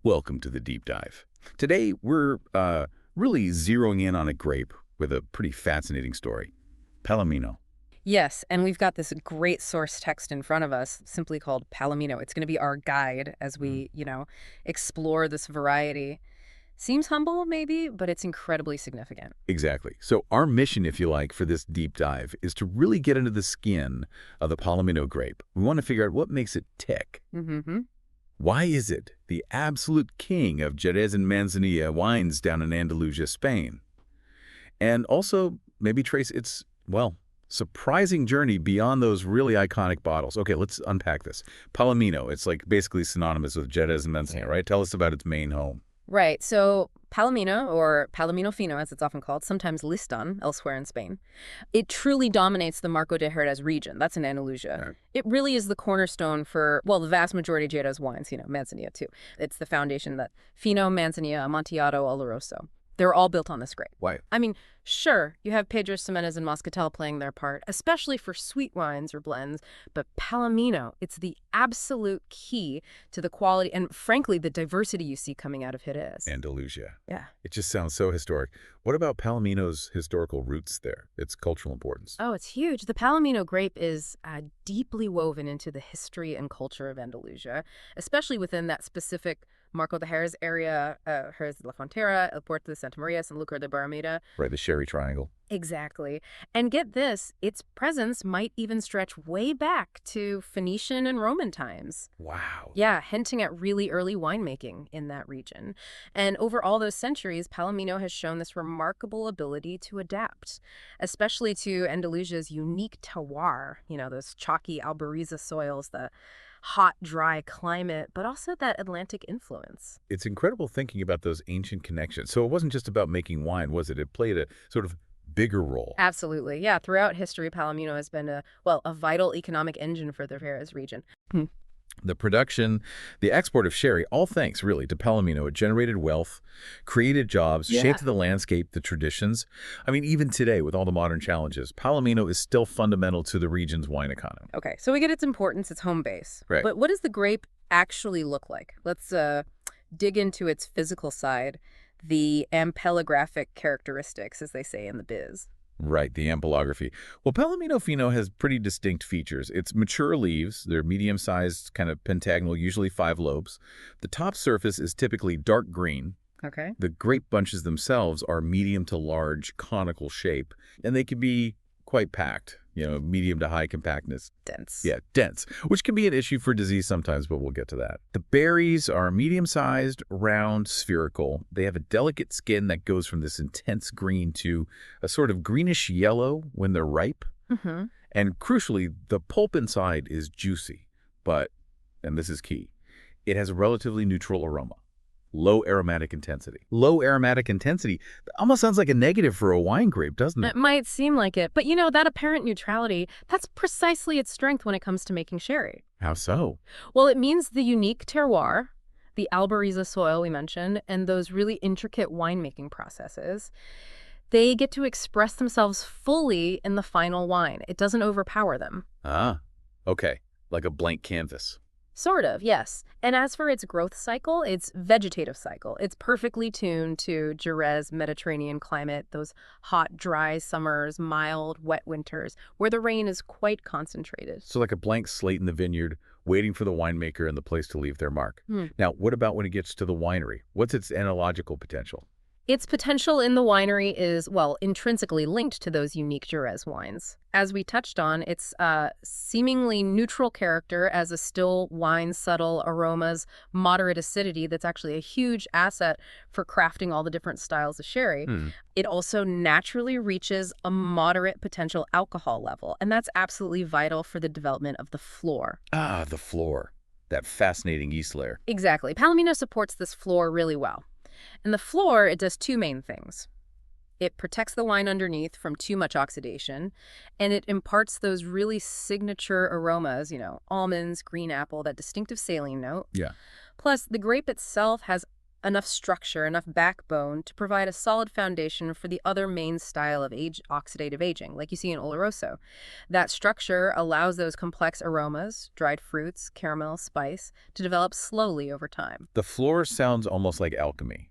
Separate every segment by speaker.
Speaker 1: Welcome to the deep dive. Today, we're really zeroing in on a grape with a pretty fascinating story. Palomino.
Speaker 2: Yes, and we've got this great source text in front of us, simply called Palomino. It's going to be our guide as we, explore this variety. Seems humble, maybe, but it's incredibly significant.
Speaker 1: Exactly. So our mission, if you like, for this deep dive is to really get into the skin of the Palomino grape. We want to figure out what makes it tick.
Speaker 2: Mm-hmm.
Speaker 1: Why is it the absolute king of Jerez and Manzanilla wines down in Andalusia, Spain? And also maybe trace its, well, surprising journey beyond those really iconic bottles. Okay, let's unpack this. Palomino, it's like basically synonymous with Jerez and Manzanilla, right? Tell us about its main home.
Speaker 2: Right. So Palomino, or Palomino Fino as it's often called, sometimes Listan elsewhere in Spain, it truly dominates the Marco de Jerez region. That's in Andalusia.
Speaker 1: Right.
Speaker 2: It really is the cornerstone for, well, the vast majority of Jerez wines, Manzanilla too. It's the foundation that Fino, Manzanilla, Amontillado, Oloroso. They're all built on this grape.
Speaker 1: Why?
Speaker 2: I mean, sure, you have Pedros Ximénez and Moscatel playing their part, especially for sweet wines or blends, but Palomino, it's the absolute key to the quality and, frankly, the diversity you see coming out of Jerez.
Speaker 1: Andalusia.
Speaker 2: Yeah.
Speaker 1: It just sounds so historic. What about Palomino's historical roots there, its cultural importance?
Speaker 2: Oh, it's huge. The Palomino grape is deeply woven into the history and culture of Andalusia, especially within that specific Marco de Jerez area, Jerez de la Frontera, El Puerto de Santa Maria, and Lucar de Barrameda.
Speaker 1: Right, the Sherry Triangle.
Speaker 2: Exactly. And get this, its presence might even stretch way back to Phoenician and Roman times.
Speaker 1: Wow.
Speaker 2: Yeah, hinting at really early winemaking in that region. And over all those centuries, Palomino has shown this remarkable ability to adapt, especially to Andalusia's unique terroir, those chalky albariza soils, the hot, dry climate, but also that Atlantic influence.
Speaker 1: It's incredible thinking about those ancient connections. So it wasn't just about making wine, was it? It played a sort of bigger role.
Speaker 2: Absolutely. Yeah, throughout history, Palomino has been a vital economic engine for the Jerez region.
Speaker 1: The production, the export of sherry, all thanks really to Palomino. It generated wealth, created jobs, shaped the landscape, the traditions. I mean, even today, with all the modern challenges, Palomino is still fundamental to the region's wine economy.
Speaker 2: Okay, so we get its importance, its home base.
Speaker 1: Right.
Speaker 2: But what does the grape actually look like? Let's dig into its physical side, the ampelographic characteristics, as they say in the biz.
Speaker 1: Right, the ampelography. Well, Palomino Fino has pretty distinct features. It's mature leaves. They're medium-sized, kind of pentagonal, usually 5 lobes. The top surface is typically dark green.
Speaker 2: Okay.
Speaker 1: The grape bunches themselves are medium to large, conical shape, and they can be quite packed, medium to high compactness.
Speaker 2: Dense.
Speaker 1: Yeah, dense, which can be an issue for disease sometimes, but we'll get to that. The berries are medium-sized, round, spherical. They have a delicate skin that goes from this intense green to a sort of greenish yellow when they're ripe.
Speaker 2: Mm-hmm.
Speaker 1: And crucially, the pulp inside is juicy, but, and this is key, it has a relatively neutral aroma. Low aromatic intensity. Low aromatic intensity almost sounds like a negative for a wine grape, doesn't it?
Speaker 2: It might seem like it, but that apparent neutrality, that's precisely its strength when it comes to making sherry.
Speaker 1: How so?
Speaker 2: Well, it means the unique terroir, the albariza soil we mentioned, and those really intricate winemaking processes, they get to express themselves fully in the final wine. It doesn't overpower them.
Speaker 1: Ah, okay. Like a blank canvas.
Speaker 2: Sort of, yes. And as for its growth cycle, its vegetative cycle, it's perfectly tuned to Jerez Mediterranean climate, those hot, dry summers, mild, wet winters, where the rain is quite concentrated.
Speaker 1: So like a blank slate in the vineyard, waiting for the winemaker and the place to leave their mark. Now, what about when it gets to the winery? What's its enological potential?
Speaker 2: Its potential in the winery is, intrinsically linked to those unique Jerez wines. As we touched on, its seemingly neutral character as a still wine, subtle aromas, moderate acidity, that's actually a huge asset for crafting all the different styles of sherry. It also naturally reaches a moderate potential alcohol level, and that's absolutely vital for the development of the flor.
Speaker 1: Ah, the flor. That fascinating yeast layer.
Speaker 2: Exactly. Palomino supports this flor really well. And the flor, it does 2 main things. It protects the wine underneath from too much oxidation, and it imparts those really signature aromas, almonds, green apple, that distinctive saline note.
Speaker 1: Yeah.
Speaker 2: Plus, the grape itself has enough structure, enough backbone to provide a solid foundation for the other main style of oxidative aging, like you see in Oloroso. That structure allows those complex aromas, dried fruits, caramel, spice, to develop slowly over time.
Speaker 1: The flor sounds almost like alchemy.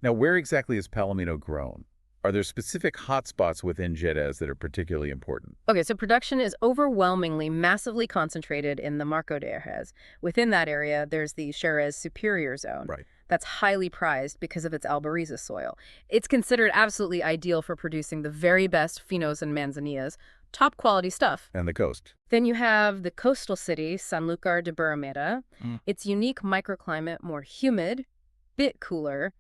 Speaker 1: Now, where exactly is Palomino grown? Are there specific hotspots within Jerez that are particularly important?
Speaker 2: Okay, so production is overwhelmingly, massively concentrated in the Marco de Jerez. Within that area, there's the Jerez Superior Zone.
Speaker 1: Right.
Speaker 2: That's highly prized because of its albariza soil. It's considered absolutely ideal for producing the very best finos and manzanillas, top quality stuff.
Speaker 1: And the coast.
Speaker 2: Then you have the coastal city, Sanlúcar de Barrameda.
Speaker 1: Mm.
Speaker 2: Its unique microclimate, more humid, bit cooler,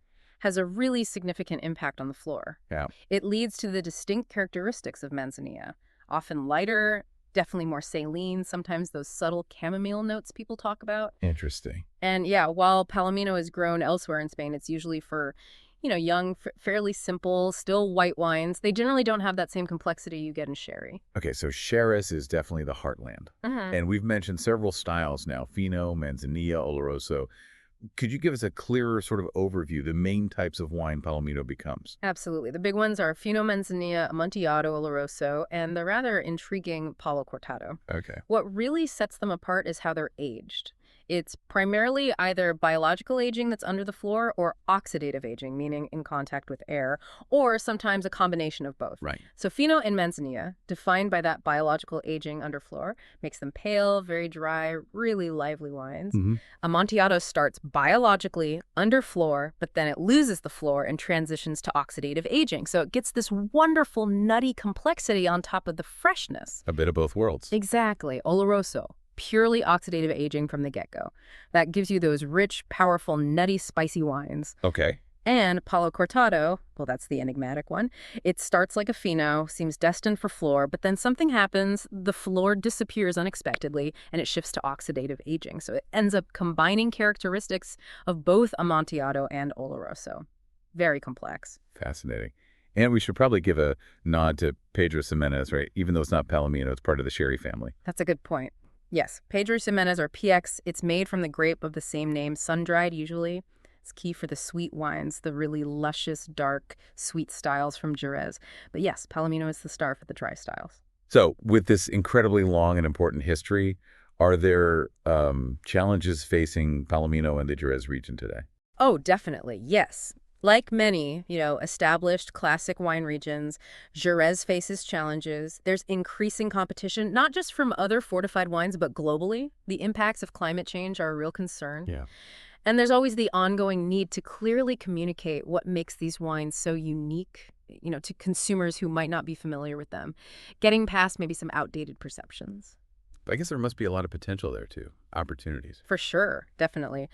Speaker 2: has a really significant impact on the flora.
Speaker 1: Yeah.
Speaker 2: It leads to the distinct characteristics of manzanilla, often lighter, definitely more saline, sometimes those subtle chamomile notes people talk about.
Speaker 1: Interesting.
Speaker 2: And yeah, while Palomino is grown elsewhere in Spain, it's usually for, young, fairly simple, still white wines. They generally don't have that same complexity you get in sherry.
Speaker 1: Okay, so Jerez is definitely the heartland. And we've mentioned several styles now, Fino, Manzanilla, Oloroso. Could you give us a clearer sort of overview, the main types of wine Palomino becomes?
Speaker 2: Absolutely. The big ones are Fino Manzanilla, Amontillado, Oloroso, and the rather intriguing Palo Cortado.
Speaker 1: Okay.
Speaker 2: What really sets them apart is how they're aged. It's primarily either biological aging that's under the floor or oxidative aging, meaning in contact with air, or sometimes a combination of both.
Speaker 1: Right.
Speaker 2: So Fino and Manzanilla, defined by that biological aging under floor, makes them pale, very dry, really lively wines. Amontillado starts biologically under floor, but then it loses the floor and transitions to oxidative aging. So it gets this wonderful nutty complexity on top of the freshness.
Speaker 1: A bit of both worlds.
Speaker 2: Exactly. Oloroso, purely oxidative aging from the get-go. That gives you those rich, powerful, nutty, spicy wines.
Speaker 1: Okay.
Speaker 2: And Palo Cortado, well, that's the enigmatic one. It starts like a Fino, seems destined for flor, but then something happens, the flor disappears unexpectedly, and it shifts to oxidative aging. So it ends up combining characteristics of both Amontillado and Oloroso. Very complex.
Speaker 1: Fascinating. And we should probably give a nod to Pedro Ximénez, right? Even though it's not Palomino, it's part of the sherry family.
Speaker 2: That's a good point. Yes, Pedro Ximénez, or PX, it's made from the grape of the same name, sun-dried usually. It's key for the sweet wines, the really luscious, dark, sweet styles from Jerez. But yes, Palomino is the star for the dry styles.
Speaker 1: So with this incredibly long and important history, are there challenges facing Palomino and the Jerez region today?
Speaker 2: Oh, definitely, yes. Like many, established classic wine regions, Jerez faces challenges. There's increasing competition, not just from other fortified wines, but globally. The impacts of climate change are a real concern.
Speaker 1: Yeah.
Speaker 2: And there's always the ongoing need to clearly communicate what makes these wines so unique, to consumers who might not be familiar with them, getting past maybe some outdated perceptions.
Speaker 1: I guess there must be a lot of potential there, too. Opportunities.
Speaker 2: For sure, definitely.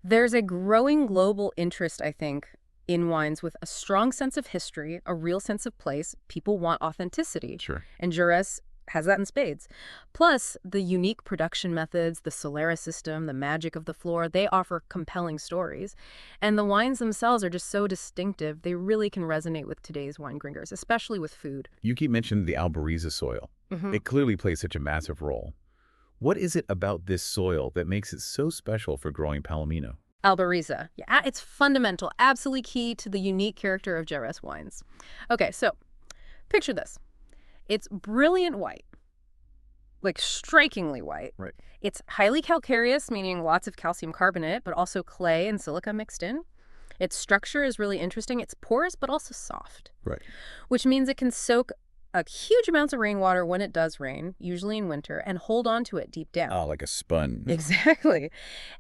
Speaker 2: There's a growing global interest, I think, in wines with a strong sense of history, a real sense of place. People want authenticity.
Speaker 1: Sure.
Speaker 2: And Jerez has that in spades. Plus, the unique production methods, the Solera system, the magic of the flora, they offer compelling stories. And the wines themselves are just so distinctive, they really can resonate with today's wine drinkers, especially with food.
Speaker 1: You keep mentioning the albariza soil. It clearly plays such a massive role. What is it about this soil that makes it so special for growing Palomino?
Speaker 2: Albariza. Yeah, it's fundamental, absolutely key to the unique character of Jerez wines. Okay, so picture this. It's brilliant white, like strikingly white.
Speaker 1: Right.
Speaker 2: It's highly calcareous, meaning lots of calcium carbonate, but also clay and silica mixed in. Its structure is really interesting. It's porous, but also soft.
Speaker 1: Right.
Speaker 2: Which means it can soak huge amounts of rainwater when it does rain, usually in winter, and hold on to it deep down.
Speaker 1: Oh, like a sponge.
Speaker 2: Exactly.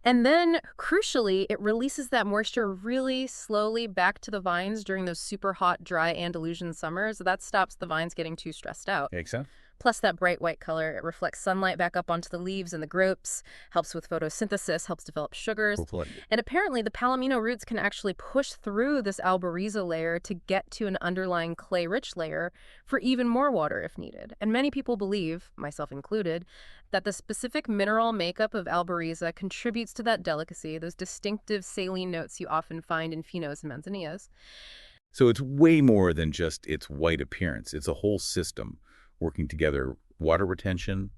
Speaker 2: And then, crucially, it releases that moisture really slowly back to the vines during those super hot, dry Andalusian summers. That stops the vines getting too stressed out.
Speaker 1: Makes sense.
Speaker 2: Plus that bright white color, it reflects sunlight back up onto the leaves and the grapes, helps with photosynthesis, helps develop sugars. And apparently the Palomino roots can actually push through this albariza layer to get to an underlying clay-rich layer for even more water if needed. And many people believe, myself included, that the specific mineral makeup of albariza contributes to that delicacy, those distinctive saline notes you often find in finos and manzanillas.
Speaker 1: So it's way more than just its white appearance. It's a whole system working together: water retention,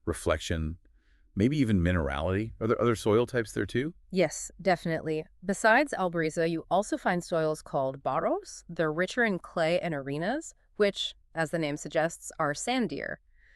Speaker 1: reflection, Maybe even minerality? Are there other soil types there too?
Speaker 2: Yes, definitely. Besides albariza, you also find soils called barros. They're richer in clay and arenas, which, as the name suggests, are sandier.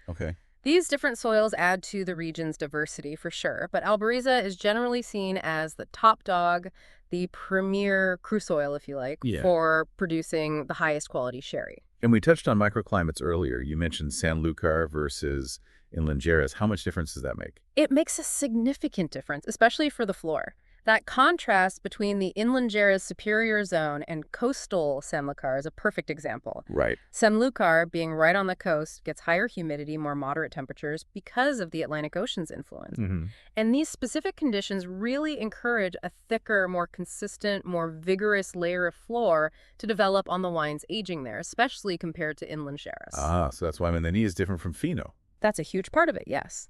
Speaker 1: Okay.
Speaker 2: These different soils add to the region's diversity for sure, but albariza is generally seen as the top dog, the premier cru soil, if you like,
Speaker 1: Yeah.
Speaker 2: for producing the highest quality sherry.
Speaker 1: And we touched on microclimates earlier. You mentioned Sanlúcar versus inland Jerez. How much difference does that make?
Speaker 2: It makes a significant difference, especially for the flor. That contrast between the inland Jerez superior zone and coastal Sanlúcar is a perfect example.
Speaker 1: Right.
Speaker 2: Sanlúcar, being right on the coast, gets higher humidity, more moderate temperatures because of the Atlantic Ocean's influence. And these specific conditions really encourage a thicker, more consistent, more vigorous layer of flor to develop on the wines aging there, especially compared to inland Jerez.
Speaker 1: Ah, so that's why Mezzanilla is different from Fino.
Speaker 2: That's a huge part of it, yes.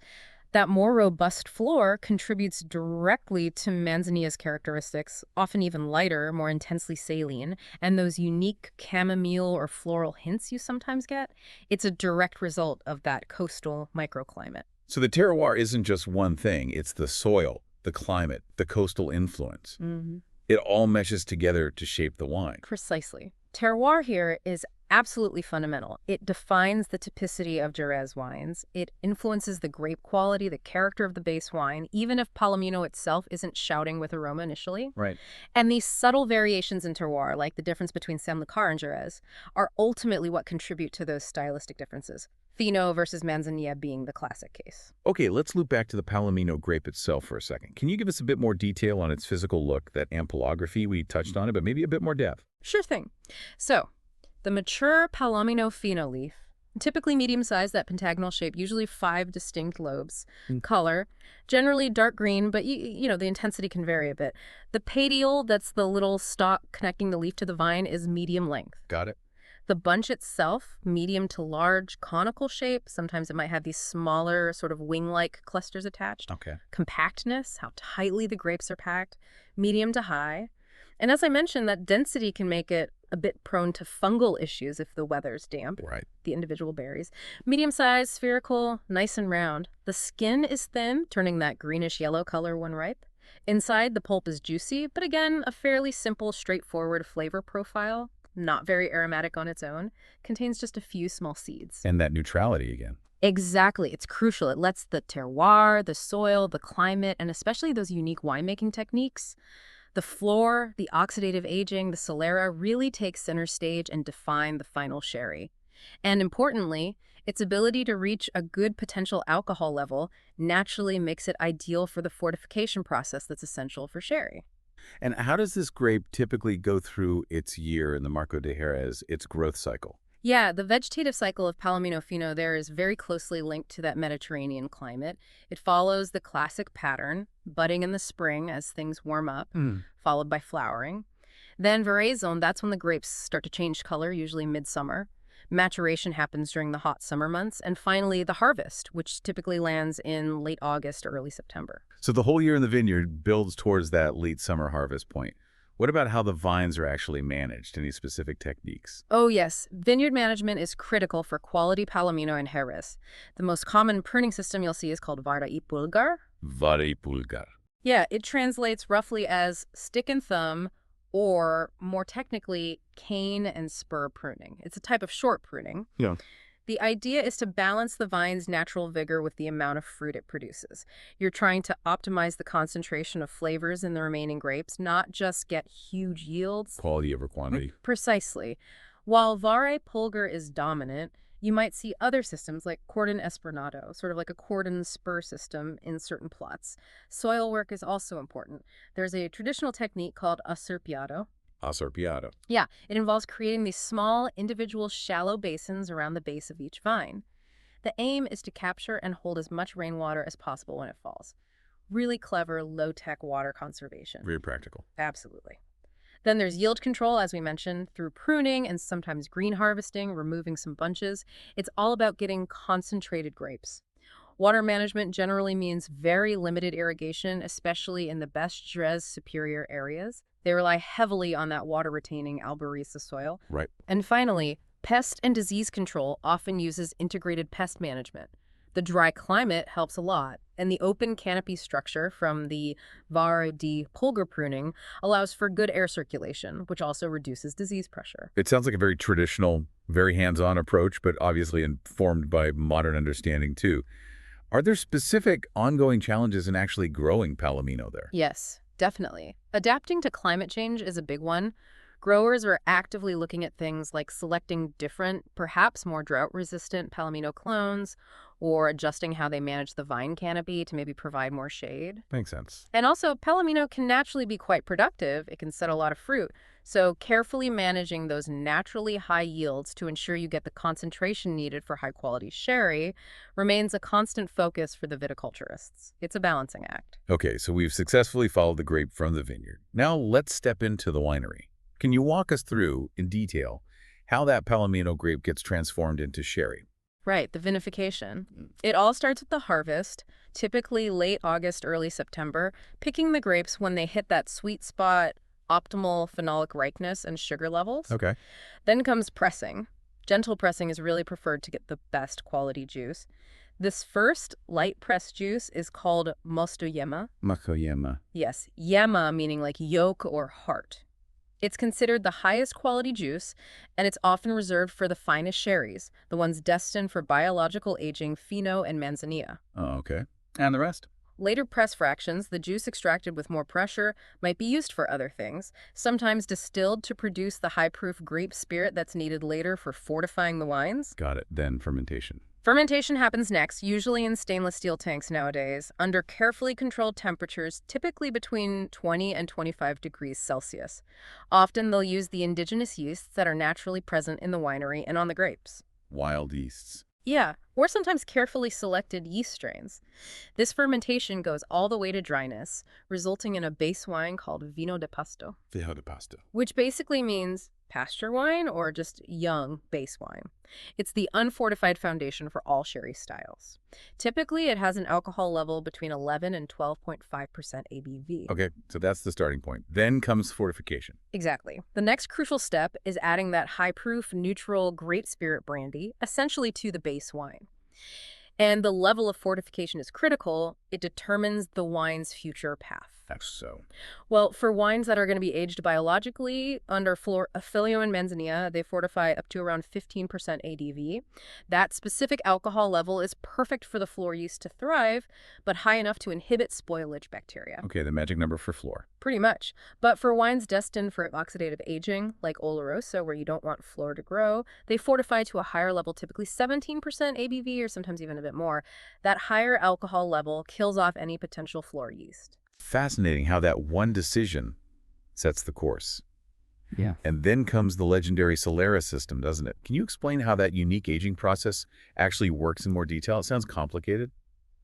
Speaker 2: That more robust flor contributes directly to Manzanilla's characteristics, often even lighter, more intensely saline, and those unique chamomile or floral hints you sometimes get. It's a direct result of that coastal microclimate.
Speaker 1: So the terroir isn't just one thing. It's the soil, the climate, the coastal influence. It all meshes together to shape the wine.
Speaker 2: Precisely. Terroir here is absolutely fundamental. It defines the typicity of Jerez wines. It influences the grape quality, the character of the base wine, even if Palomino itself isn't shouting with aroma initially.
Speaker 1: Right.
Speaker 2: And these subtle variations in terroir, like the difference between Sanlúcar and Jerez, are ultimately what contribute to those stylistic differences. Fino versus Manzanilla being the classic case.
Speaker 1: Okay, let's loop back to the Palomino grape itself for a second. Can you give us a bit more detail on its physical look, that ampelography? We touched on it, but maybe a bit more depth.
Speaker 2: Sure thing. So, the mature Palomino Fino leaf, typically medium-sized, that pentagonal shape, usually 5 distinct lobes. Color, generally dark green, but you know, the intensity can vary a bit. The petiole, that's the little stalk connecting the leaf to the vine, is medium length.
Speaker 1: Got it.
Speaker 2: The bunch itself, medium to large, conical shape. Sometimes it might have these smaller, sort of wing-like clusters attached.
Speaker 1: Okay.
Speaker 2: Compactness, how tightly the grapes are packed, medium to high. And as I mentioned, that density can make it a bit prone to fungal issues if the weather's damp.
Speaker 1: Right.
Speaker 2: The individual berries. Medium-sized, spherical, nice and round. The skin is thin, turning that greenish-yellow color when ripe. Inside, the pulp is juicy, but again, a fairly simple, straightforward flavor profile. Not very aromatic on its own. Contains just a few small seeds.
Speaker 1: And that neutrality again.
Speaker 2: Exactly. It's crucial. It lets the terroir, the soil, the climate, and especially those unique winemaking techniques, the flor, the oxidative aging, the solera, really take center stage and define the final sherry. And importantly, its ability to reach a good potential alcohol level naturally makes it ideal for the fortification process that's essential for sherry.
Speaker 1: And how does this grape typically go through its year in the Marco de Jerez, its growth cycle?
Speaker 2: Yeah, the vegetative cycle of Palomino Fino there is very closely linked to that Mediterranean climate. It follows the classic pattern, budding in the spring as things warm up, followed by flowering. Then veraison, that's when the grapes start to change color, usually midsummer. Maturation happens during the hot summer months. And finally, the harvest, which typically lands in late August or early September.
Speaker 1: So the whole year in the vineyard builds towards that late summer harvest point. What about how the vines are actually managed? Any specific techniques?
Speaker 2: Oh yes, vineyard management is critical for quality Palomino and Jerez. The most common pruning system you'll see is called vara y pulgar.
Speaker 1: Vara y pulgar.
Speaker 2: Yeah, it translates roughly as stick and thumb, or more technically, cane and spur pruning. It's a type of short pruning.
Speaker 1: Yeah.
Speaker 2: The idea is to balance the vine's natural vigor with the amount of fruit it produces. You're trying to optimize the concentration of flavors in the remaining grapes, not just get huge yields.
Speaker 1: Quality over quantity.
Speaker 2: Precisely. While Vare Pulgar is dominant, you might see other systems like cordon espernado, sort of like a cordon spur system in certain plots. Soil work is also important. There's a traditional technique called asserpiado.
Speaker 1: Asserpiado.
Speaker 2: Yeah, it involves creating these small, individual, shallow basins around the base of each vine. The aim is to capture and hold as much rainwater as possible when it falls. Really clever, low-tech water conservation.
Speaker 1: Very practical.
Speaker 2: Absolutely. Then there's yield control, as we mentioned, through pruning and sometimes green harvesting, removing some bunches. It's all about getting concentrated grapes. Water management generally means very limited irrigation, especially in the best Jerez superior areas. They rely heavily on that water-retaining albariza soil.
Speaker 1: Right.
Speaker 2: And finally, pest and disease control often uses integrated pest management. The dry climate helps a lot, And the open canopy structure from the var di pulgar pruning allows for good air circulation, which also reduces disease pressure.
Speaker 1: It sounds like a very traditional, very hands-on approach, but obviously informed by modern understanding too. Are there specific ongoing challenges in actually growing Palomino there?
Speaker 2: Yes, definitely. Adapting to climate change is a big one. Growers are actively looking at things like selecting different, perhaps more drought-resistant Palomino clones, or adjusting how they manage the vine canopy to maybe provide more shade.
Speaker 1: Makes sense.
Speaker 2: And also, Palomino can naturally be quite productive. It can set a lot of fruit. So carefully managing those naturally high yields to ensure you get the concentration needed for high-quality sherry remains a constant focus for the viticulturists. It's a balancing act.
Speaker 1: Okay, so we've successfully followed the grape from the vineyard. Now let's step into the winery. Can you walk us through, in detail, how that Palomino grape gets transformed into sherry?
Speaker 2: Right, the vinification. It all starts with the harvest, typically late August, early September, picking the grapes when they hit that sweet spot, optimal phenolic ripeness and sugar levels.
Speaker 1: Okay.
Speaker 2: Then comes pressing. Gentle pressing is really preferred to get the best quality juice. This first light pressed juice is called mosto yema.
Speaker 1: Makoyama.
Speaker 2: Yes, yema meaning like yolk or heart. It's considered the highest quality juice, and it's often reserved for the finest sherries, the ones destined for biological aging Fino and Manzanilla.
Speaker 1: Oh, okay. And the rest?
Speaker 2: Later press fractions, the juice extracted with more pressure, might be used for other things, sometimes distilled to produce the high-proof grape spirit that's needed later for fortifying the wines.
Speaker 1: Got it. Then fermentation.
Speaker 2: Fermentation happens next, usually in stainless steel tanks nowadays, under carefully controlled temperatures, typically between 20 and 25 degrees Celsius. Often they'll use the indigenous yeasts that are naturally present in the winery and on the grapes.
Speaker 1: Wild yeasts.
Speaker 2: Yeah, or sometimes carefully selected yeast strains. This fermentation goes all the way to dryness, resulting in a base wine called vino de pasto,
Speaker 1: Viejo de pasta.
Speaker 2: which basically means pasture wine or just young base wine. It's the unfortified foundation for all sherry styles. Typically, it has an alcohol level between 11 and 12.5% ABV.
Speaker 1: Okay, so that's the starting point. Then comes fortification.
Speaker 2: Exactly. The next crucial step is adding that high-proof, neutral grape spirit brandy, essentially to the base wine. And the level of fortification is critical. It determines the wine's future path.
Speaker 1: That's so.
Speaker 2: Well, for wines that are going to be aged biologically under Filio and Manzanilla, they fortify up to around 15% ADV. That specific alcohol level is perfect for the flor yeast to thrive, but high enough to inhibit spoilage bacteria.
Speaker 1: Okay, the magic number for flor.
Speaker 2: Pretty much. But for wines destined for oxidative aging, like Oloroso, where you don't want flor to grow, they fortify to a higher level, typically 17% ABV or sometimes even a bit more. That higher alcohol level kills off any potential flor yeast.
Speaker 1: Fascinating how that one decision sets the course.
Speaker 3: Yeah.
Speaker 1: And then comes the legendary Solera system, doesn't it? Can you explain how that unique aging process actually works in more detail? It sounds complicated.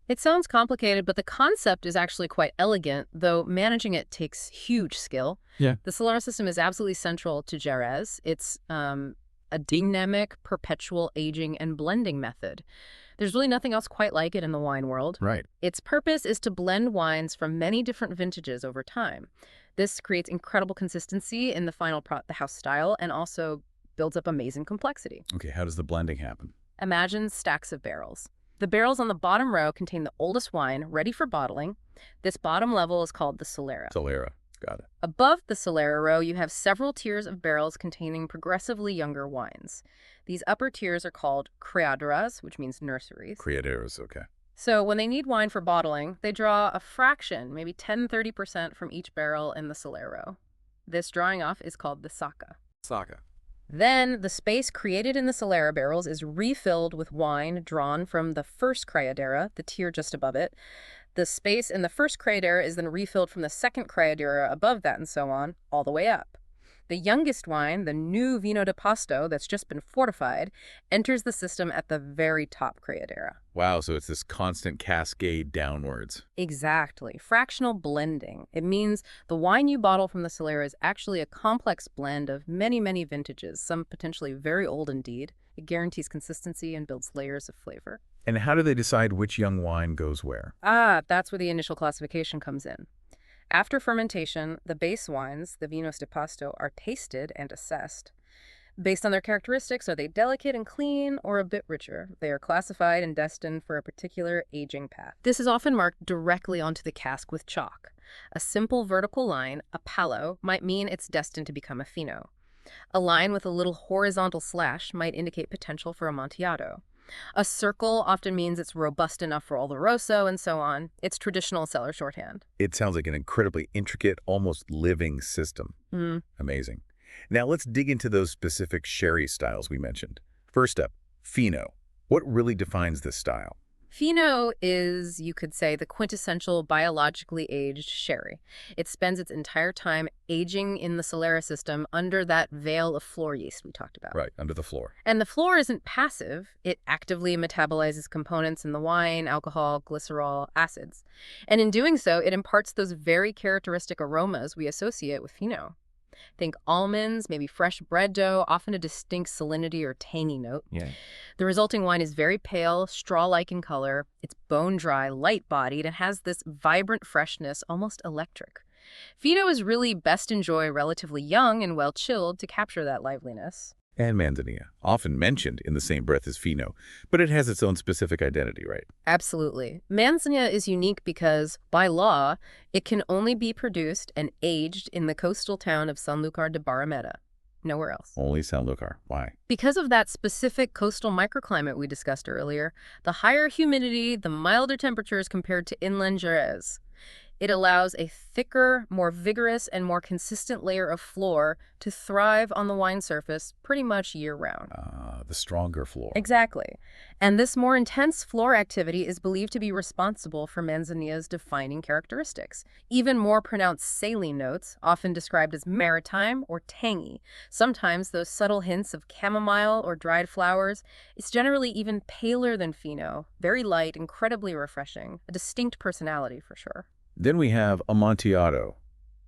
Speaker 2: It sounds complicated, but the concept is actually quite elegant, though managing it takes huge skill.
Speaker 3: Yeah.
Speaker 2: The Solera system is absolutely central to Jerez. It's a dynamic, perpetual aging and blending method. There's really nothing else quite like it in the wine world.
Speaker 1: Right.
Speaker 2: Its purpose is to blend wines from many different vintages over time. This creates incredible consistency in the final the house style and also builds up amazing complexity.
Speaker 1: Okay, how does the blending happen?
Speaker 2: Imagine stacks of barrels. The barrels on the bottom row contain the oldest wine ready for bottling. This bottom level is called the Solera.
Speaker 1: Solera. Got it.
Speaker 2: Above the Solera row, you have several tiers of barrels containing progressively younger wines. These upper tiers are called criaderas, which means nurseries.
Speaker 1: Criaderos, okay.
Speaker 2: So when they need wine for bottling, they draw a fraction, maybe 10-30% from each barrel in the Solera row. This drawing off is called the saca.
Speaker 1: Saca.
Speaker 2: Then the space created in the Solera barrels is refilled with wine drawn from the first criadera, the tier just above it. The space in the first criadera is then refilled from the second criadera above that and so on, all the way up. The youngest wine, the new vino de pasto that's just been fortified, enters the system at the very top criadera.
Speaker 1: Wow, so it's this constant cascade downwards.
Speaker 2: Exactly. Fractional blending. It means the wine you bottle from the Solera is actually a complex blend of many, many vintages, some potentially very old indeed. It guarantees consistency and builds layers of flavor.
Speaker 1: And how do they decide which young wine goes where?
Speaker 2: That's where the initial classification comes in. After fermentation, the base wines, the vinos de pasto, are tasted and assessed. Based on their characteristics, are they delicate and clean or a bit richer? They are classified and destined for a particular aging path. This is often marked directly onto the cask with chalk. A simple vertical line, a palo, might mean it's destined to become a fino. A line with a little horizontal slash might indicate potential for Amontillado. A circle often means it's robust enough for Oloroso, and so on. It's traditional cellar shorthand.
Speaker 1: It sounds like an incredibly intricate, almost living system. Amazing. Now let's dig into those specific sherry styles we mentioned. First up, Fino. What really defines this style?
Speaker 2: Fino is, you could say, the quintessential biologically aged sherry. It spends its entire time aging in the Solera system under that veil of flor yeast we talked about.
Speaker 1: Right, under the floor.
Speaker 2: And the flor isn't passive. It actively metabolizes components in the wine, alcohol, glycerol, acids. And in doing so, it imparts those very characteristic aromas we associate with Fino. Think almonds, maybe fresh bread dough, often a distinct salinity or tangy note.
Speaker 1: Yeah.
Speaker 2: The resulting wine is very pale, straw-like in color. It's bone-dry, light-bodied, and has this vibrant freshness, almost electric. Fino is really best enjoyed relatively young and well-chilled to capture that liveliness.
Speaker 1: And Manzanilla, often mentioned in the same breath as Fino, but it has its own specific identity, right?
Speaker 2: Absolutely. Manzanilla is unique because, by law, it can only be produced and aged in the coastal town of Sanlúcar de Barrameda. Nowhere else.
Speaker 1: Only Sanlúcar. Why?
Speaker 2: Because of that specific coastal microclimate we discussed earlier, the higher humidity, the milder temperatures compared to inland Jerez. It allows a thicker, more vigorous, and more consistent layer of flor to thrive on the wine surface pretty much year-round.
Speaker 1: The stronger floor.
Speaker 2: Exactly. And this more intense flor activity is believed to be responsible for Manzanilla's defining characteristics. Even more pronounced saline notes, often described as maritime or tangy. Sometimes those subtle hints of chamomile or dried flowers. It's generally even paler than Fino. Very light, incredibly refreshing. A distinct personality for sure.
Speaker 1: Then we have Amontillado.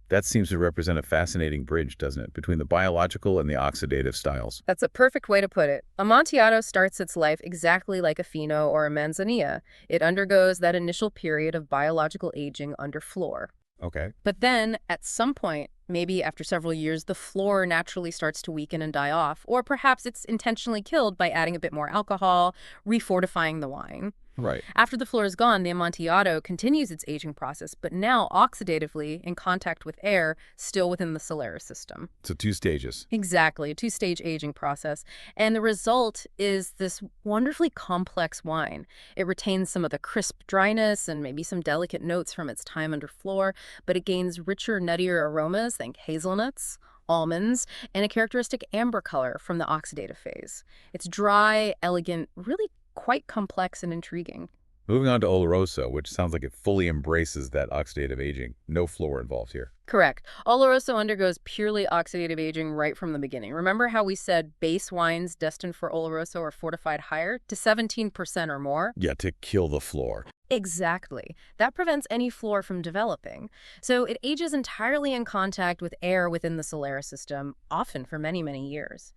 Speaker 1: That seems to represent a fascinating bridge, doesn't it, between the biological and the oxidative styles.
Speaker 2: That's a perfect way to put it. Amontillado starts its life exactly like a Fino or a Manzanilla. It undergoes that initial period of biological aging under flor.
Speaker 1: Okay.
Speaker 2: But then, at some point, maybe after several years, the flor naturally starts to weaken and die off, or perhaps it's intentionally killed by adding a bit more alcohol, refortifying the wine.
Speaker 1: Right.
Speaker 2: After the flor is gone, the Amontillado continues its aging process, but now oxidatively in contact with air, still within the Solera system.
Speaker 1: So 2 stages.
Speaker 2: Exactly, a 2-stage aging process. And the result is this wonderfully complex wine. It retains some of the crisp dryness and maybe some delicate notes from its time under flor, but it gains richer, nuttier aromas, think hazelnuts, almonds, and a characteristic amber color from the oxidative phase. It's dry, elegant, really quite complex and intriguing.
Speaker 1: Moving on to Oloroso, which sounds like it fully embraces that oxidative aging. No floor involved here.
Speaker 2: Correct. Oloroso undergoes purely oxidative aging right from the beginning. Remember how we said base wines destined for Oloroso are fortified higher to 17% or more?
Speaker 1: Yeah, to kill the floor.
Speaker 2: Exactly. That prevents any flor from developing. So it ages entirely in contact with air within the Solera system, often for many, many years.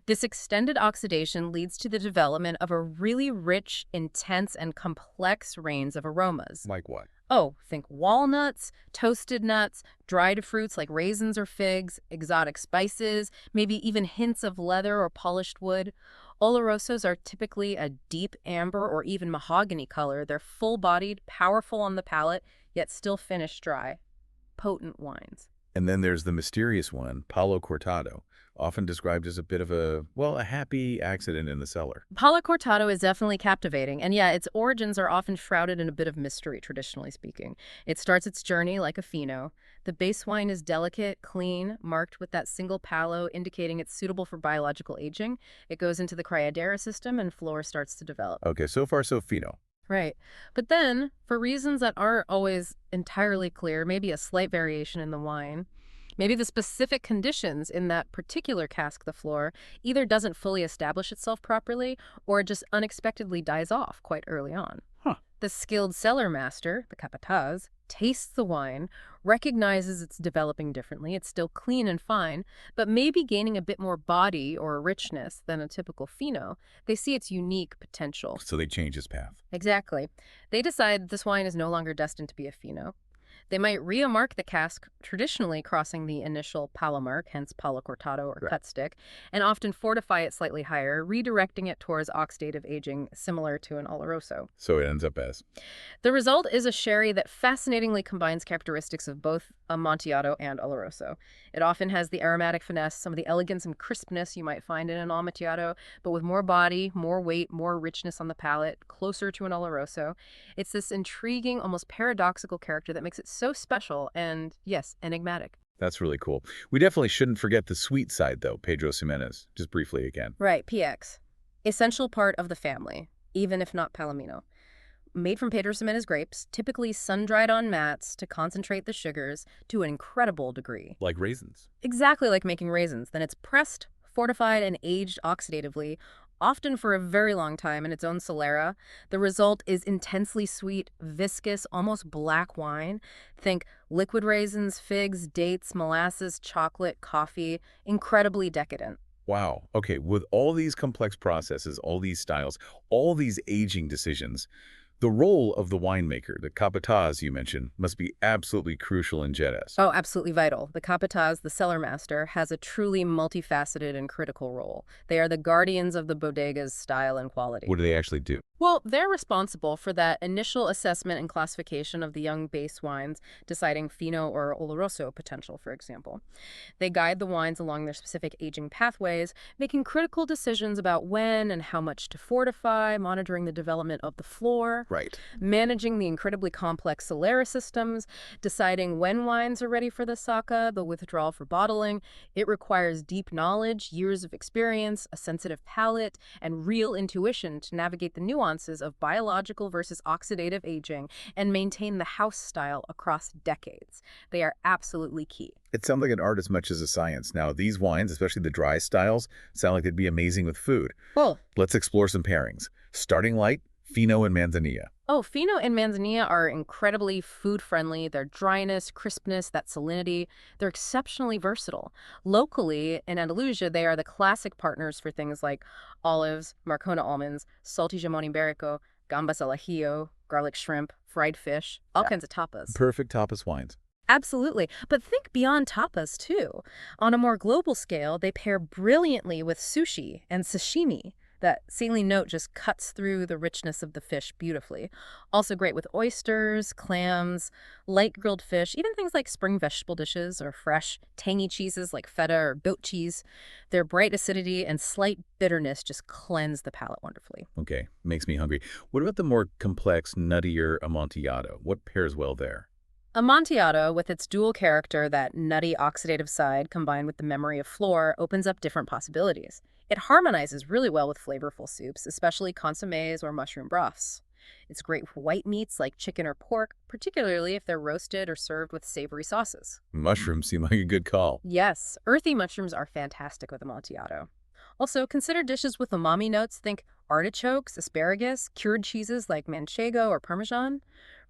Speaker 2: This extended oxidation leads to the development of a really rich, intense, and complex range of aromas.
Speaker 1: Like what?
Speaker 2: Oh, think walnuts, toasted nuts, dried fruits like raisins or figs, exotic spices, maybe even hints of leather or polished wood. Olorosos are typically a deep amber or even mahogany color. They're full-bodied, powerful on the palate, yet still finished dry. Potent wines.
Speaker 1: And then there's the mysterious one, Palo Cortado, often described as a bit of a happy accident in the cellar.
Speaker 2: Palo Cortado is definitely captivating, and yeah, its origins are often shrouded in a bit of mystery, traditionally speaking. It starts its journey like a Fino. The base wine is delicate, clean, marked with that single palo, indicating it's suitable for biological aging. It goes into the Criadera system, and flor starts to develop.
Speaker 1: Okay, so far so Fino.
Speaker 2: Right. But then, for reasons that aren't always entirely clear, maybe a slight variation in the wine, maybe the specific conditions in that particular cask the flor either doesn't fully establish itself properly or it just unexpectedly dies off quite early on.
Speaker 1: Huh.
Speaker 2: The skilled cellar master, the capataz, tastes the wine, recognizes it's developing differently, it's still clean and fine, but maybe gaining a bit more body or richness than a typical Fino. They see its unique potential.
Speaker 1: So they change his path.
Speaker 2: Exactly. They decide this wine is no longer destined to be a Fino. They might remark the cask, traditionally crossing the initial palo mark, hence palo cortado or
Speaker 1: Right.
Speaker 2: cut stick, and often fortify it slightly higher, redirecting it towards oxidative aging similar to an oloroso.
Speaker 1: So it ends up as.
Speaker 2: The result is a sherry that fascinatingly combines characteristics of both Amontillado and Oloroso. It often has the aromatic finesse, some of the elegance and crispness you might find in an Amontillado, but with more body, more weight, more richness on the palate, closer to an Oloroso. It's this intriguing, almost paradoxical character that makes it so special and, yes, enigmatic.
Speaker 1: That's really cool. We definitely shouldn't forget the sweet side, though, Pedro Ximénez. Just briefly again.
Speaker 2: Right, PX. Essential part of the family, even if not Palomino. Made from Pedro Ximénez grapes, typically sun-dried on mats to concentrate the sugars to an incredible degree.
Speaker 1: Like raisins.
Speaker 2: Exactly like making raisins. Then it's pressed, fortified, and aged oxidatively, often for a very long time in its own solera. The result is intensely sweet, viscous, almost black wine. Think liquid raisins, figs, dates, molasses, chocolate, coffee. Incredibly decadent.
Speaker 1: Wow. Okay, with all these complex processes, all these styles, all these aging decisions, the role of the winemaker, the capataz you mentioned, must be absolutely crucial in Jerez.
Speaker 2: Oh, absolutely vital. The capataz, the cellar master, has a truly multifaceted and critical role. They are the guardians of the bodega's style and quality.
Speaker 1: What do they actually do?
Speaker 2: Well, they're responsible for that initial assessment and classification of the young base wines, deciding fino or oloroso potential, for example. They guide the wines along their specific aging pathways, making critical decisions about when and how much to fortify, monitoring the development of the flor,
Speaker 1: Right.
Speaker 2: managing the incredibly complex solera systems, deciding when wines are ready for the saka, the withdrawal for bottling. It requires deep knowledge, years of experience, a sensitive palate, and real intuition to navigate the nuances of biological versus oxidative aging and maintain the house style across decades. They are absolutely key.
Speaker 1: It sounds like an art as much as a science. Now, these wines, especially the dry styles, sound like they'd be amazing with food.
Speaker 2: Well,
Speaker 1: Let's explore some pairings. Starting light, Fino and Manzanilla.
Speaker 2: oh, Fino and Manzanilla are incredibly food-friendly. Their dryness, crispness, that salinity, they're exceptionally versatile. Locally, in Andalusia, they are the classic partners for things like olives, Marcona almonds, salty jamon iberico, gambas al ajillo, garlic shrimp, fried fish, all
Speaker 1: Yeah.
Speaker 2: kinds of tapas.
Speaker 1: Perfect tapas wines.
Speaker 2: Absolutely. But think beyond tapas, too. On a more global scale, they pair brilliantly with sushi and sashimi. That saline note just cuts through the richness of the fish beautifully. Also great with oysters, clams, light grilled fish, even things like spring vegetable dishes or fresh, tangy cheeses like feta or goat cheese. Their bright acidity and slight bitterness just cleanse the palate wonderfully.
Speaker 1: Okay, makes me hungry. What about the more complex, nuttier Amontillado? What pairs well there?
Speaker 2: Amontillado, with its dual character, that nutty oxidative side combined with the memory of flor, opens up different possibilities. It harmonizes really well with flavorful soups, especially consommes or mushroom broths. It's great with white meats like chicken or pork, particularly if they're roasted or served with savory sauces.
Speaker 1: Mushrooms seem like a good call.
Speaker 2: Yes, earthy mushrooms are fantastic with Amontillado. Also, consider dishes with umami notes. Think artichokes, asparagus, cured cheeses like manchego or parmesan.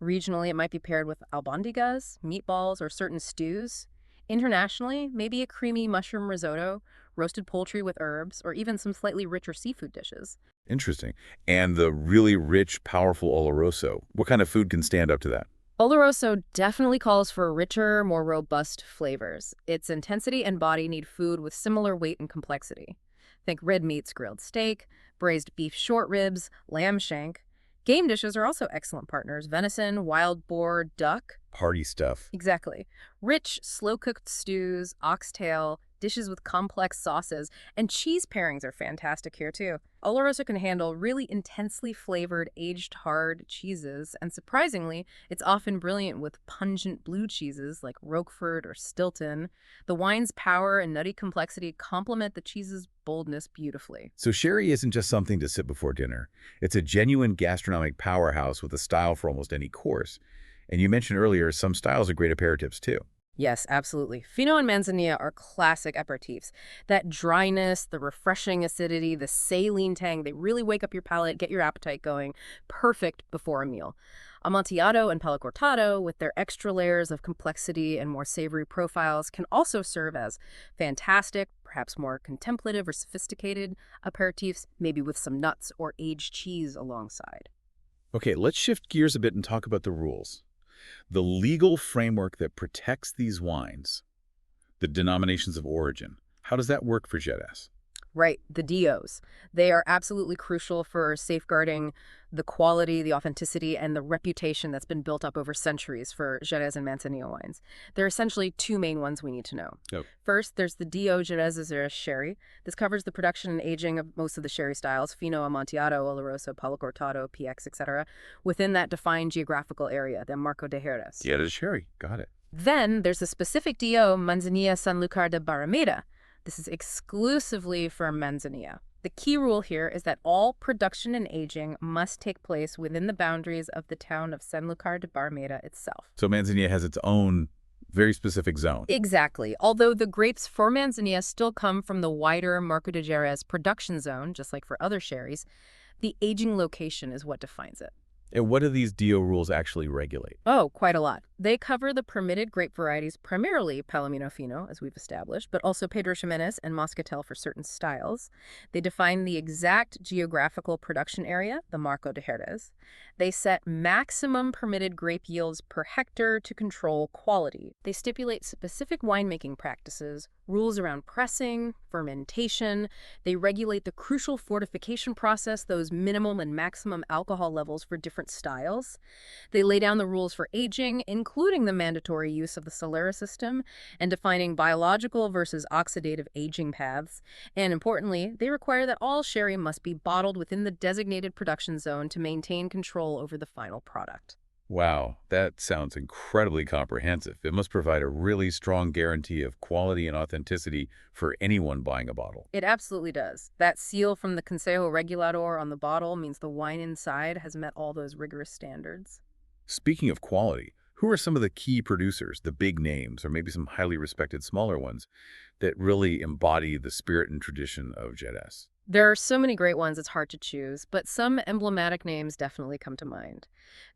Speaker 2: Regionally, it might be paired with albondigas, meatballs, or certain stews. Internationally, maybe a creamy mushroom risotto, roasted poultry with herbs, or even some slightly richer seafood dishes.
Speaker 1: Interesting. And the really rich, powerful Oloroso. What kind of food can stand up to that?
Speaker 2: Oloroso definitely calls for richer, more robust flavors. Its intensity and body need food with similar weight and complexity. Think red meats, grilled steak, braised beef short ribs, lamb shank. Game dishes are also excellent partners. Venison, wild boar, duck.
Speaker 1: Party stuff.
Speaker 2: Exactly. Rich, slow-cooked stews, oxtail, dishes with complex sauces, and cheese pairings are fantastic here too. Oloroso can handle really intensely flavored, aged hard cheeses, and surprisingly, it's often brilliant with pungent blue cheeses like Roquefort or Stilton. The wine's power and nutty complexity complement the cheese's boldness beautifully.
Speaker 1: So sherry isn't just something to sip before dinner. It's a genuine gastronomic powerhouse with a style for almost any course. And you mentioned earlier, some styles are great aperitifs too.
Speaker 2: Yes, absolutely. Fino and Manzanilla are classic aperitifs. That dryness, the refreshing acidity, the saline tang, they really wake up your palate, get your appetite going. Perfect before a meal. Amontillado and Palo Cortado, with their extra layers of complexity and more savory profiles, can also serve as fantastic, perhaps more contemplative or sophisticated aperitifs, maybe with some nuts or aged cheese alongside.
Speaker 1: Okay, let's shift gears a bit and talk about the rules. The legal framework that protects these wines, the denominations of origin, how does that work for Jerez?
Speaker 2: Right, the DOs. They are absolutely crucial for safeguarding the quality, the authenticity, and the reputation that's been built up over centuries for Jerez and Manzanillo wines. There are essentially two main ones we need to know.
Speaker 1: Yep.
Speaker 2: First, there's the DO Jerez sherry. This covers the production and aging of most of the sherry styles, Fino, Amontillado, Oloroso, Palo Cortado, PX, etc., within that defined geographical area, the Marco de Jerez.
Speaker 1: Yeah, it's sherry. Got it.
Speaker 2: Then there's the specific DO Manzanilla Sanlúcar de Barrameda. This is exclusively for Manzanilla. The key rule here is that all production and aging must take place within the boundaries of the town of Sanlúcar de Barrameda itself.
Speaker 1: So Manzanilla has its own very specific zone.
Speaker 2: Exactly. Although the grapes for Manzanilla still come from the wider Marco de Jerez production zone, just like for other sherries, the aging location is what defines it.
Speaker 1: And what do these DO rules actually regulate?
Speaker 2: Oh, quite a lot. They cover the permitted grape varieties, primarily Palomino Fino, as we've established, but also Pedro Ximénez and Moscatel for certain styles. They define the exact geographical production area, the Marco de Jerez. They set maximum permitted grape yields per hectare to control quality. They stipulate specific winemaking practices, rules around pressing, fermentation. They regulate the crucial fortification process, those minimum and maximum alcohol levels for different styles. They lay down the rules for aging, including the mandatory use of the Solera system and defining biological versus oxidative aging paths. And importantly, they require that all sherry must be bottled within the designated production zone to maintain control over the final product.
Speaker 1: Wow, that sounds incredibly comprehensive. It must provide a really strong guarantee of quality and authenticity for anyone buying a bottle.
Speaker 2: It absolutely does. That seal from the Consejo Regulador on the bottle means the wine inside has met all those rigorous standards.
Speaker 1: Speaking of quality, who are some of the key producers, the big names, or maybe some highly respected smaller ones, that really embody the spirit and tradition of Jerez?
Speaker 2: There are so many great ones, it's hard to choose, but some emblematic names definitely come to mind.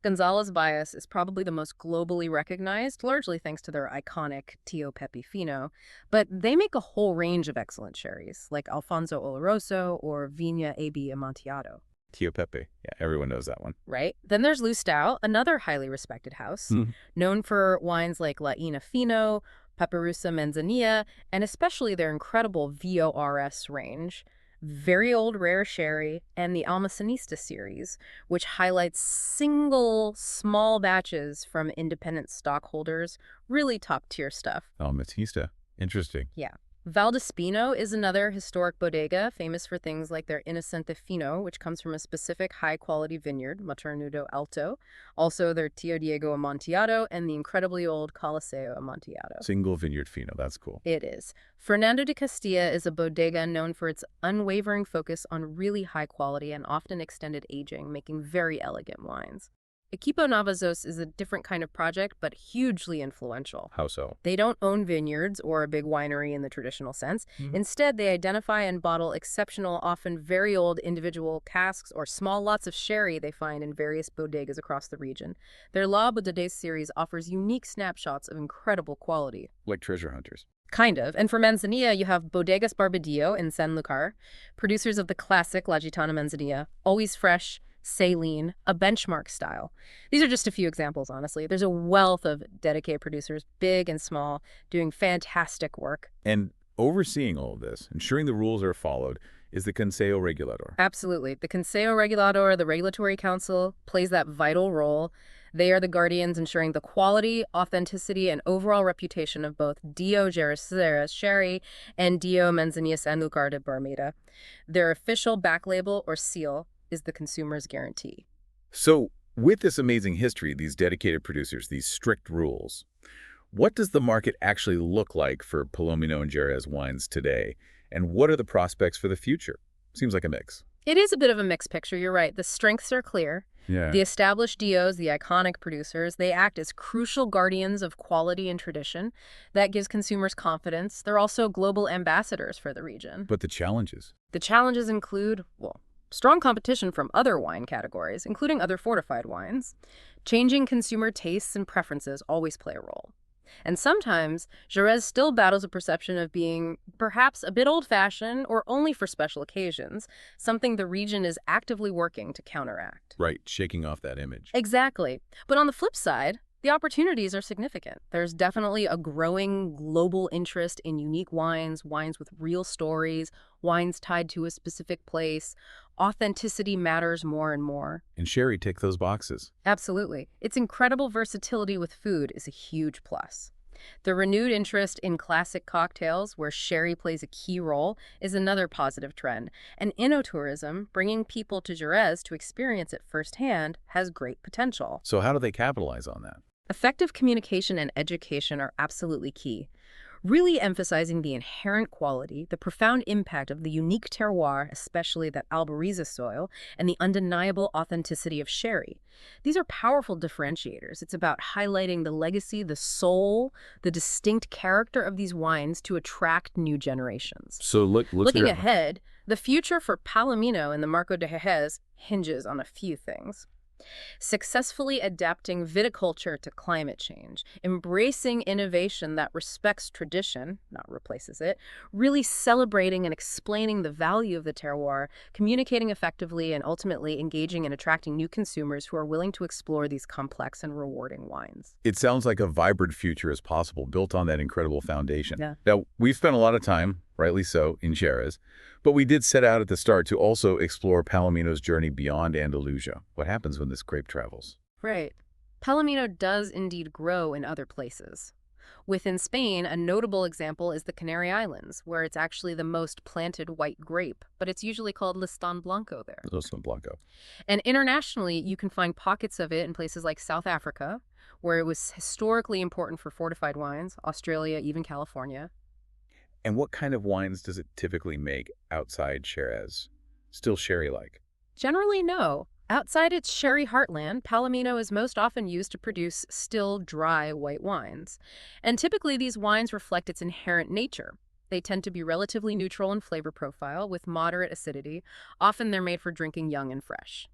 Speaker 2: González Baez is probably the most globally recognized, largely thanks to their iconic Tío Pepe Fino, but they make a whole range of excellent sherries, like Alfonso Oloroso or Viña AB Amontillado.
Speaker 1: Tío Pepe. Yeah, everyone knows that one.
Speaker 2: Right? Then there's Lustau, another highly respected house, known for wines like La Ina Fino, Paperusa Manzanilla, and especially their incredible VORS range. Very old rare sherry, and the Almacenista series, which highlights single small batches from independent stockholders. Really top-tier stuff.
Speaker 1: Almacenista. Interesting.
Speaker 2: Yeah. Valdespino is another historic bodega, famous for things like their Inocente Fino, which comes from a specific high-quality vineyard, Maternudo Alto, also their Tío Diego Amontillado, and the incredibly old Coliseo Amontillado.
Speaker 1: Single vineyard Fino. That's cool.
Speaker 2: It is. Fernando de Castilla is a bodega known for its unwavering focus on really high quality and often extended aging, making very elegant wines. Equipo Navazos is a different kind of project, but hugely influential.
Speaker 1: How so?
Speaker 2: They don't own vineyards or a big winery in the traditional sense. Instead, they identify and bottle exceptional, often very old individual casks or small lots of sherry they find in various bodegas across the region. Their La Bodegas series offers unique snapshots of incredible quality.
Speaker 1: Like treasure hunters.
Speaker 2: Kind of. And for Manzanilla, you have Bodegas Barbadillo in Sanlúcar, producers of the classic La Gitana Manzanilla, always fresh, saline, a benchmark style. These are just a few examples, honestly. There's a wealth of dedicated producers, big and small, doing fantastic work.
Speaker 1: And overseeing all of this, ensuring the rules are followed, is the Consejo Regulador.
Speaker 2: Absolutely. The Consejo Regulador, the Regulatory Council, plays that vital role. They are the guardians ensuring the quality, authenticity, and overall reputation of both Dio Jerez sherry and Dio Manzanilla Sanlúcar de Barrameda. Their official back label or seal is the consumer's guarantee.
Speaker 1: So, with this amazing history, these dedicated producers, these strict rules, what does the market actually look like for Palomino and Jerez wines today? And what are the prospects for the future? Seems like a mix.
Speaker 2: It is a bit of a mixed picture, you're right. The strengths are clear.
Speaker 1: Yeah.
Speaker 2: The established DOs, the iconic producers, they act as crucial guardians of quality and tradition. That gives consumers confidence. They're also global ambassadors for the region.
Speaker 1: But the challenges?
Speaker 2: The challenges include, well, strong competition from other wine categories, including other fortified wines. Changing consumer tastes and preferences always play a role. And sometimes, Jerez still battles a perception of being perhaps a bit old-fashioned or only for special occasions, something the region is actively working to counteract.
Speaker 1: Right, shaking off that image.
Speaker 2: Exactly. But on the flip side, The opportunities are significant. There's definitely a growing global interest in unique wines, wines with real stories, wines tied to a specific place. Authenticity matters more and more.
Speaker 1: And sherry tick those boxes.
Speaker 2: Absolutely. Its incredible versatility with food is a huge plus. The renewed interest in classic cocktails, where sherry plays a key role, is another positive trend. And ennotourism, bringing people to Jerez to experience it firsthand, has great potential.
Speaker 1: So how do they capitalize on that?
Speaker 2: Effective communication and education are absolutely key. Really emphasizing the inherent quality, the profound impact of the unique terroir, especially that albariza soil, and the undeniable authenticity of sherry. These are powerful differentiators. It's about highlighting the legacy, the soul, the distinct character of these wines to attract new generations.
Speaker 1: So
Speaker 2: Looking ahead, the future for Palomino and the Marco de Jerez hinges on a few things. Successfully adapting viticulture to climate change, embracing innovation that respects tradition, not replaces it, really celebrating and explaining the value of the terroir, communicating effectively, and ultimately engaging and attracting new consumers who are willing to explore these complex and rewarding wines.
Speaker 1: It sounds like a vibrant future is possible, built on that incredible foundation.
Speaker 2: Yeah.
Speaker 1: Now, we've spent a lot of time, rightly so, in Jerez, but we did set out at the start to also explore Palomino's journey beyond Andalusia. What happens when this grape travels?
Speaker 2: Right. Palomino does indeed grow in other places. Within Spain, a notable example is the Canary Islands, where it's actually the most planted white grape, but it's usually called Listán Blanco there.
Speaker 1: Listán Blanco.
Speaker 2: And internationally, you can find pockets of it in places like South Africa, where it was historically important for fortified wines, Australia, even California.
Speaker 1: And what kind of wines does it typically make outside Jerez? Still sherry-like?
Speaker 2: Generally, no. Outside its sherry heartland, Palomino is most often used to produce still, dry white wines. And typically, these wines reflect its inherent nature. They tend to be relatively neutral in flavor profile, with moderate acidity. Often they're made for drinking young and fresh.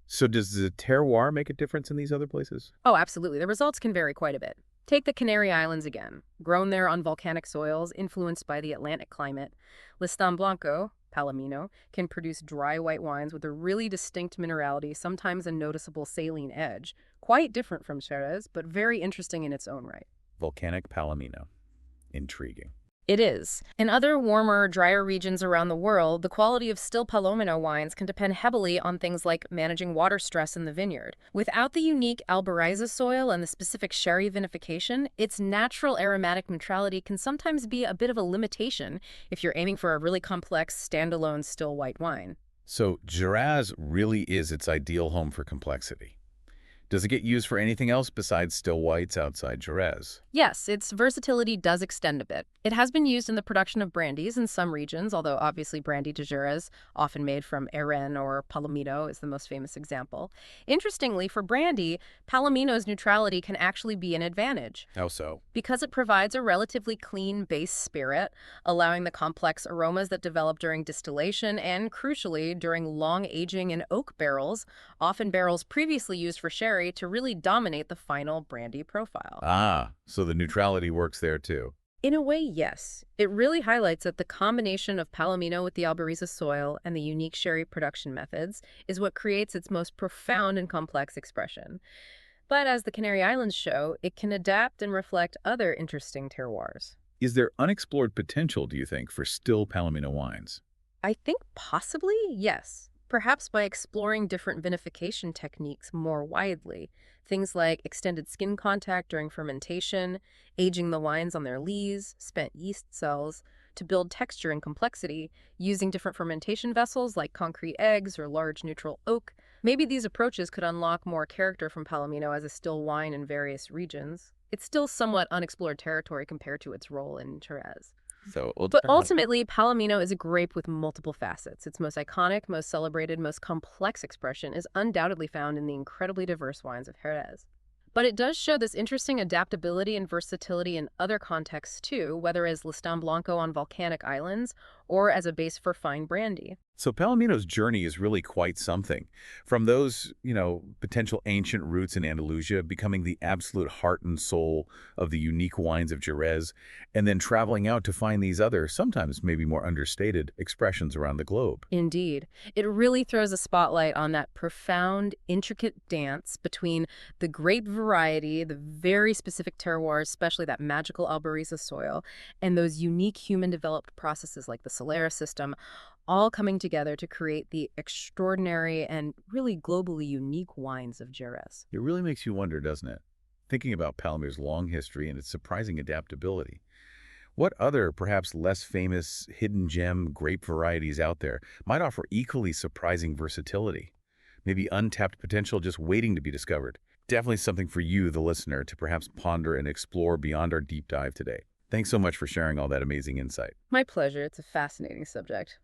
Speaker 1: So does the terroir make a difference in these other places?
Speaker 2: Oh, absolutely. The results can vary quite a bit. Take the Canary Islands again. Grown there on volcanic soils, influenced by the Atlantic climate, Listán Blanco, Palomino, can produce dry white wines with a really distinct minerality, sometimes a noticeable saline edge. Quite different from Jerez, but very interesting in its own right.
Speaker 1: Volcanic Palomino. Intriguing.
Speaker 2: It is. In other warmer, drier regions around the world, the quality of still Palomino wines can depend heavily on things like managing water stress in the vineyard. Without the unique albariza soil and the specific sherry vinification, its natural aromatic neutrality can sometimes be a bit of a limitation if you're aiming for a really complex, standalone still white wine.
Speaker 1: So Jerez really is its ideal home for complexity. Does it get used for anything else besides still whites outside Jerez?
Speaker 2: Yes, its versatility does extend a bit. It has been used in the production of brandies in some regions, although obviously brandy de Jerez, often made from Jerez or Palomino, is the most famous example. Interestingly, for brandy, Palomino's neutrality can actually be an advantage.
Speaker 1: How so?
Speaker 2: Because it provides a relatively clean base spirit, allowing the complex aromas that develop during distillation and, crucially, during long aging in oak barrels, often barrels previously used for sherry, to really dominate the final brandy profile.
Speaker 1: Ah, so the neutrality works there too.
Speaker 2: In a way, yes. It really highlights that the combination of Palomino with the albariza soil and the unique sherry production methods is what creates its most profound and complex expression. But as the Canary Islands show, it can adapt and reflect other interesting terroirs.
Speaker 1: Is there unexplored potential, do you think, for still Palomino wines?
Speaker 2: I think possibly, yes. Perhaps by exploring different vinification techniques more widely. Things like extended skin contact during fermentation, aging the wines on their lees, spent yeast cells, to build texture and complexity, using different fermentation vessels like concrete eggs or large neutral oak. Maybe these approaches could unlock more character from Palomino as a still wine in various regions. It's still somewhat unexplored territory compared to its role in Jerez. But ultimately, Palomino is a grape with multiple facets. Its most iconic, most celebrated, most complex expression is undoubtedly found in the incredibly diverse wines of Jerez. But it does show this interesting adaptability and versatility in other contexts too, whether as Listán Blanco on volcanic islands or as a base for fine brandy.
Speaker 1: So Palomino's journey is really quite something. From those, potential ancient roots in Andalusia, becoming the absolute heart and soul of the unique wines of Jerez, and then traveling out to find these other, sometimes maybe more understated, expressions around the globe.
Speaker 2: Indeed. It really throws a spotlight on that profound, intricate dance between the grape variety, the very specific terroirs, especially that magical albariza soil, and those unique human-developed processes like the Solera system, all coming together to create the extraordinary and really globally unique wines of Jerez.
Speaker 1: It really makes you wonder, doesn't it? Thinking about Palomire's long history and its surprising adaptability. What other, perhaps less famous, hidden gem grape varieties out there might offer equally surprising versatility? Maybe untapped potential just waiting to be discovered. Definitely something for you, the listener, to perhaps ponder and explore beyond our deep dive today. Thanks so much for sharing all that amazing insight.
Speaker 2: My pleasure. It's a fascinating subject.